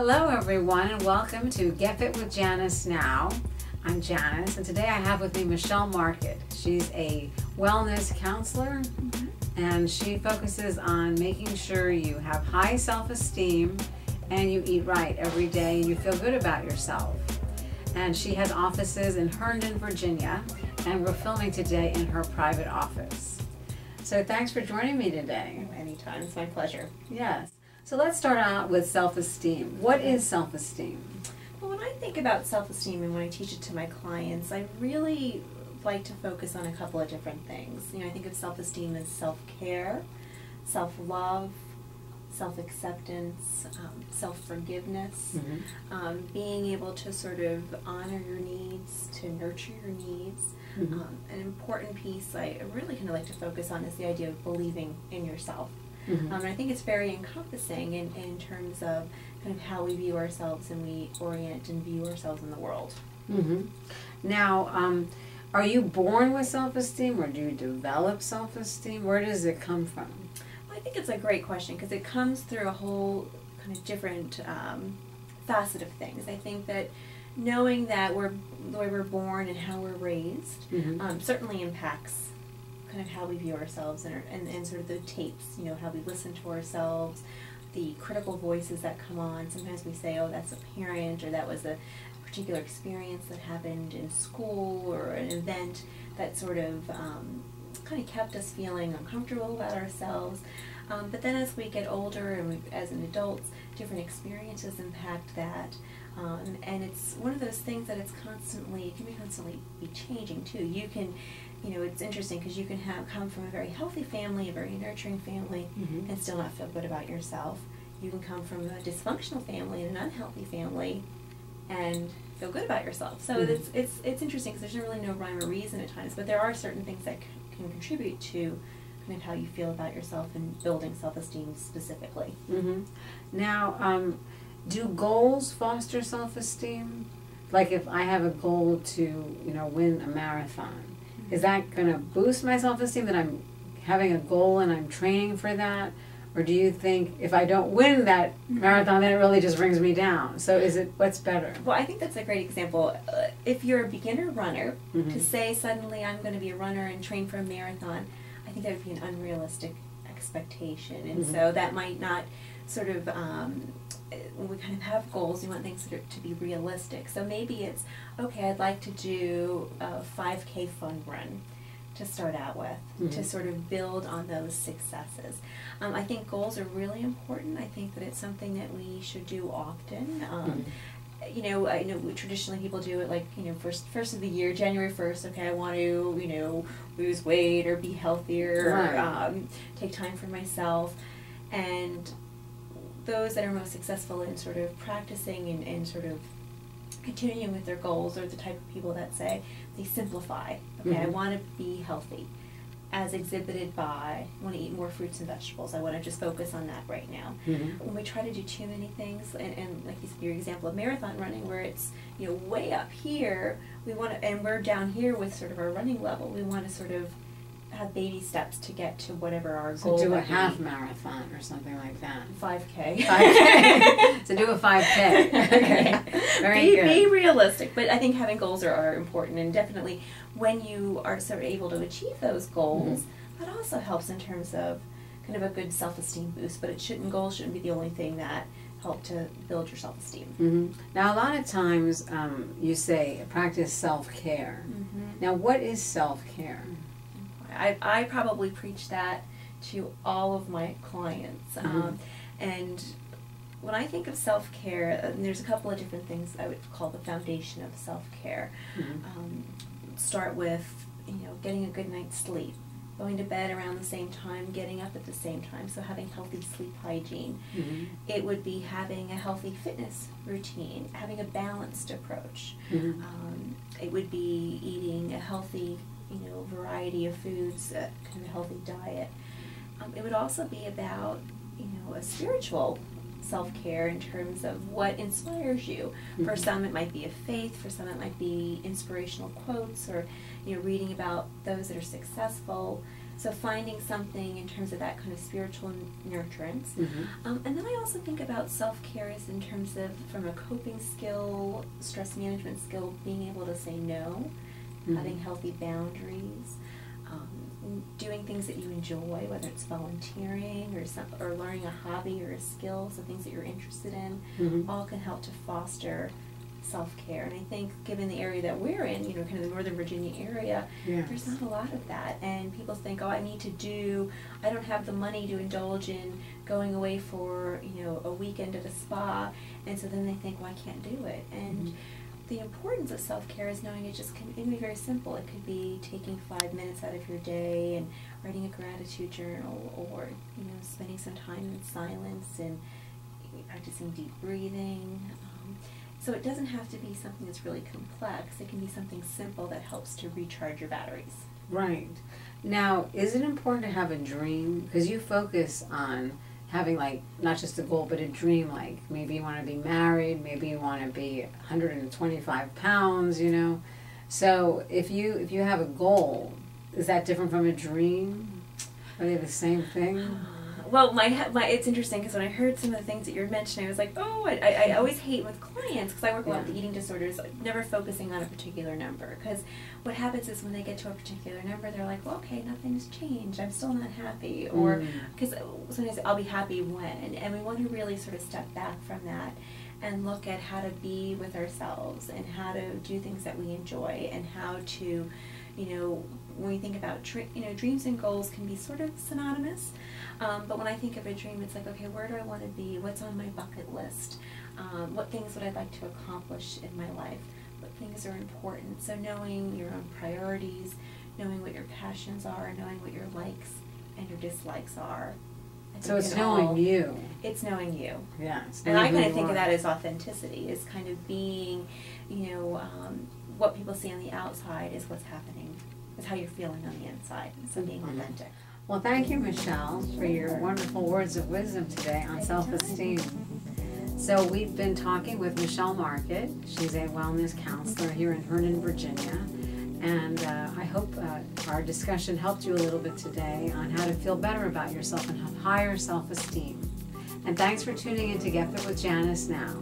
Hello everyone and welcome to Get Fit with Janice Now. I'm Janice and today I have with me Michelle Market. She's a wellness counselor and she focuses on making sure you have high self-esteem and you eat right every day and you feel good about yourself. And she has offices in Herndon, Virginia, and we're filming today in her private office. So thanks for joining me today. Anytime, it's my pleasure. Yes. So let's start out with self-esteem. What is self-esteem? Well, when I think about self-esteem and when I teach it to my clients, I really like to focus on a couple of different things. I think of self-esteem as self-care, self-love, self-acceptance, self-forgiveness, being able to sort of honor your needs, to nurture your needs. An important piece I really kind of like to focus on is the idea of believing in yourself. And I think it's very encompassing in terms of kind of how we view ourselves and we orient and view ourselves in the world. Now, are you born with self-esteem or do you develop self-esteem? Where does it come from? Well, I think it's a great question because it comes through a whole kind of different facet of things. I think that knowing that the way we're born and how we're raised certainly impacts kind of how we view ourselves and sort of the tapes, how we listen to ourselves, the critical voices that come on. Sometimes we say, oh, that's a parent, or that was a particular experience that happened in school or an event that sort of kind of kept us feeling uncomfortable about ourselves. But then as we get older and as an adult, different experiences impact that. And it's one of those things that it can constantly be changing too. You can, it's interesting because you can come from a very healthy family, a very nurturing family, and still not feel good about yourself. You can come from a dysfunctional family and an unhealthy family and feel good about yourself. So it's interesting because there's really no rhyme or reason at times, but there are certain things that can contribute to kind of how you feel about yourself and building self-esteem specifically. Now, do goals foster self-esteem? Like if I have a goal to, win a marathon, is that going to boost my self-esteem that I'm having a goal and I'm training for that? Or do you think if I don't win that marathon, then it really just brings me down? So what's better? Well, I think that's a great example. If you're a beginner runner, to say suddenly I'm going to be a runner and train for a marathon, I think that would be an unrealistic expectation. And so that might not sort of, when we kind of have goals, we want things to be realistic. So maybe it's, okay, I'd like to do a 5K fun run to start out with, to sort of build on those successes. I think goals are really important. I think that it's something that we should do often. I know traditionally people do it like, first of the year, January 1st, okay, I want to, lose weight or be healthier, or take time for myself. And those that are most successful in sort of practicing and sort of continuing with their goals are the type of people that say they simplify. Okay, I want to be healthy, as exhibited by I want to eat more fruits and vegetables. I want to just focus on that right now. When we try to do too many things, and like your example of marathon running, where it's way up here, we want to, and we're down here with sort of our running level. We want to sort of have baby steps to get to whatever our goal is. So do a half marathon or something like that. 5K. 5K. So do a 5K. Okay. Very good. Be realistic, but I think having goals are important, and definitely when you are sort of able to achieve those goals, that also helps in terms of kind of a good self-esteem boost. But goals shouldn't be the only thing that help to build your self-esteem. Now, a lot of times you say practice self-care. Now, what is self-care? I probably preach that to all of my clients. And when I think of self-care, there's a couple of different things I would call the foundation of self-care. Start with, getting a good night's sleep, going to bed around the same time, getting up at the same time, so having healthy sleep hygiene. It would be having a healthy fitness routine, having a balanced approach. It would be eating a healthy variety of foods, kind of a healthy diet. It would also be about, a spiritual self-care in terms of what inspires you. For some it might be a faith, for some it might be inspirational quotes, or reading about those that are successful. So finding something in terms of that kind of spiritual nurturance. And then I also think about self-care as in terms of, from a coping skill, stress management skill, being able to say no, having healthy boundaries, doing things that you enjoy, whether it's volunteering or learning a hobby or a skill, so things that you're interested in, all can help to foster self-care. And I think given the area that we're in, you know, kind of the Northern Virginia area, there's not a lot of that. And people think, oh, I don't have the money to indulge in going away for, you know, a weekend at a spa. And so then they think, well, I can't do it. And the importance of self-care is knowing it can be very simple. It could be taking 5 minutes out of your day and writing a gratitude journal, or, you know, spending some time in silence and practicing deep breathing. So it doesn't have to be something that's really complex. It can be something simple that helps to recharge your batteries. Right. Now, is it important to have a dream? Because you focus on having, like, not just a goal, but a dream. Like, maybe you want to be married, maybe you want to be 125 pounds, you know. So if you have a goal, is that different from a dream? Are they the same thing? Well, it's interesting because when I heard some of the things that you're mentioning, I was like, oh, I always hate with clients, because I work a lot with eating disorders, never focusing on a particular number. Because what happens is when they get to a particular number, they're like, well, okay, nothing's changed. I'm still not happy. Or, because sometimes I'll be happy when. And we want to really sort of step back from that and look at how to be with ourselves and how to do things that we enjoy, and how to, you know, when we think about, dreams and goals can be sort of synonymous. But when I think of a dream, it's like, okay, where do I want to be? What's on my bucket list? What things would I like to accomplish in my life? What things are important? So knowing your own priorities, knowing what your passions are, knowing what your likes and your dislikes are. So it's knowing you. It's knowing you. Yeah. And I kind of think of that as authenticity, is kind of being, what people see on the outside is what's happening, is how you're feeling on the inside. So being authentic. Well, thank you, Michelle, for your wonderful words of wisdom today on self-esteem. So we've been talking with Michelle Market. She's a wellness counselor here in Herndon, Virginia. And I hope our discussion helped you a little bit today on how to feel better about yourself and have higher self-esteem. And thanks for tuning in to Get Fit with Janice Now.